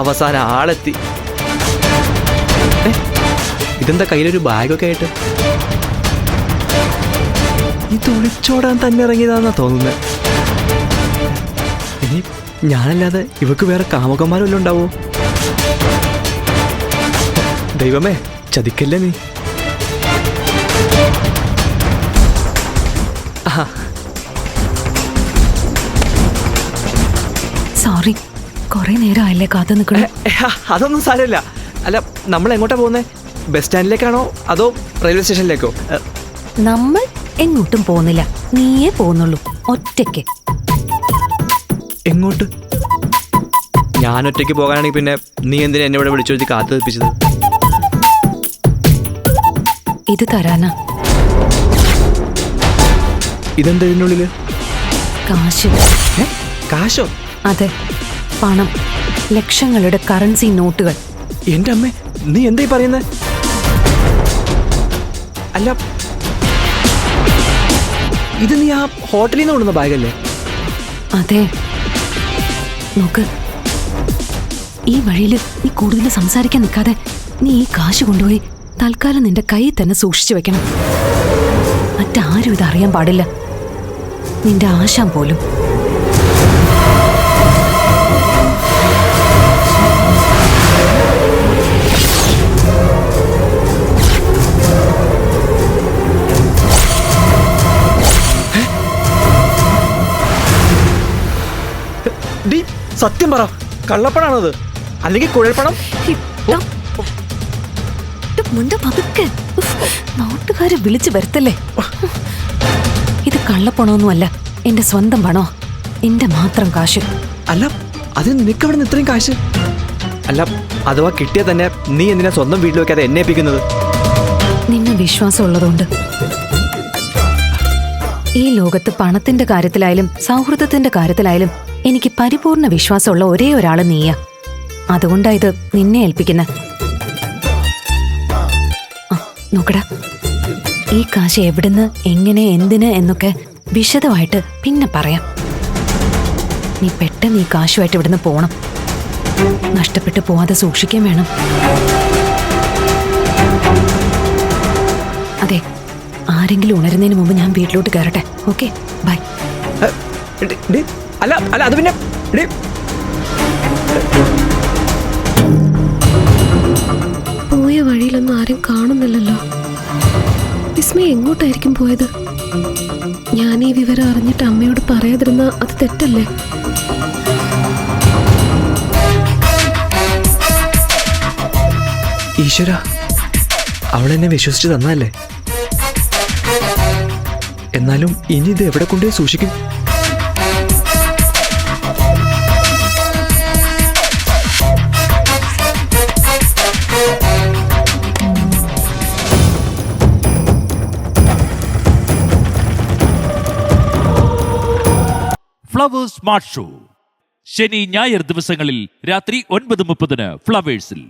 അവസാനം ആളെത്തി. ഇതെന്താ കയ്യിലൊരു ബാഗൊക്കെ ആയിട്ട്? ഇത് ഒളിച്ചോടാൻ തന്നെ ഇറങ്ങിയതാണെന്നാ തോന്നുന്നത്. ഇനി ഞാനല്ലാതെ ഇവക്ക് വേറെ കാമുകന്മാരെല്ലാം ഉണ്ടാവോ? ദൈവമേ, ചതിക്കല്ലേ നീ. സോറി, കൊറേ നേരമായില്ലേ കാത്തു നിൽക്കണേ. അതൊന്നും സാരമില്ല. അല്ല, നമ്മൾ എങ്ങോട്ടാ പോകുന്നേ? ബസ് സ്റ്റാൻഡിലേക്കാണോ അതോ റെയിൽവേ സ്റ്റേഷനിലേക്കോ? നമ്മൾ എങ്ങോട്ടും പോകുന്നില്ല, നീയേ പോകുന്നുള്ളൂ ഒറ്റയ്ക്ക്. എങ്ങോട്ട്? ഞാൻ ഒറ്റയ്ക്ക് പോകാനാണെങ്കിൽ പിന്നെ നീ എന്തിനാ എന്നെ ഇവിടെ വിളിച്ചു വെച്ച് കാത്തു നിൽപ്പിച്ചത്? ഇത് തരാനാ. ഇതെന്താ ഇതിനുള്ളില്? കാശ്. കാശോ? അതെ, പണം. ലക്ഷങ്ങളുടെ കറൻസി നോട്ടുകൾ. എന്റെ അമ്മേ, നീ എന്തായി പറയുന്നേ? അല്ല, ഇത് നീ ആ ഹോട്ടലിൽ നിന്ന് കൊണ്ടുവന്ന ബാഗല്ലേ? അതെ. നോക്ക്, ഈ വഴിയിൽ നീ കൂടുതൽ സംസാരിക്കാൻ നിൽക്കാതെ നീ ഈ കാശ് കൊണ്ടുപോയി തൽക്കാലം നിന്റെ കയ്യിൽ തന്നെ സൂക്ഷിച്ചു വെക്കണം. മറ്റാരും ഇത് അറിയാൻ പാടില്ല, നിന്റെ ആശാൻ പോലും. സത്യം പറ, കള്ളപ്പണാണത് അല്ലെങ്കിൽ കുഴൽപ്പണം? നാട്ടുകാരെ വിളിച്ചു വരുത്തല്ലേ. ഇത് കള്ളപ്പണമൊന്നുമല്ല, എന്റെ സ്വന്തം പണോ, എന്റെ മാത്രം കാശ്. അല്ല, അത് നിനക്കവിടെ നിന്ന് ഇത്രയും കാശ്? അല്ല, അഥവാ കിട്ടിയാൽ തന്നെ നീ എന്തിനാ സ്വന്തം വീട്ടിൽ വെക്കാതെ എന്നെ ഏൽപ്പിക്കുന്നത്? നിന്നെ വിശ്വാസം ഉള്ളതുകൊണ്ട്. ഈ ലോകത്ത് പണത്തിന്റെ കാര്യത്തിലായാലും സൗഹൃദത്തിന്റെ കാര്യത്തിലായാലും എനിക്ക് പരിപൂർണ വിശ്വാസമുള്ള ഒരേ ഒരാള് നീയാ. അതുകൊണ്ടാ ഇത് നിന്നെ ഏൽപ്പിക്കുന്ന. നോക്കടാ, ഈ കാശ് എവിടുന്ന്, എങ്ങനെ, എന്തിന് എന്നൊക്കെ വിശദമായിട്ട് പിന്നെ പറയാം. നീ പെട്ടെന്ന് ഈ കാശുമായിട്ട് ഇവിടുന്ന് പോണം. നഷ്ടപ്പെട്ടു പോവാതെ സൂക്ഷിക്കാൻ വേണം. അതെ, ആരെങ്കിലും ഉണരുന്നതിന് മുമ്പ് ഞാൻ വീട്ടിലോട്ട് കയറട്ടെ. Okay, bye. അല്ല അല്ല അത് പിന്നെ പോയ വഴിയിലൊന്നും ആരും കാണുന്നില്ലല്ലോ. വിസ്മയ എങ്ങോട്ടായിരിക്കും പോയത്? ഞാൻ ഈ വിവരം അറിഞ്ഞിട്ട് അമ്മയോട് പറയാതിരുന്ന അത് തെറ്റല്ലേ? ഈശ്വര, അവളെന്നെ വിശ്വസിച്ച് തന്നല്ലേ. എന്നാലും ഇനി ഇത് എവിടെ കൊണ്ടുപോയി സൂക്ഷിക്കും? ഫ്ലവേഴ്സ് സ്മാർട്ട് ഷോ ശനി ഞായർ ദിവസങ്ങളിൽ രാത്രി 9:30 ഫ്ലവേഴ്സിൽ.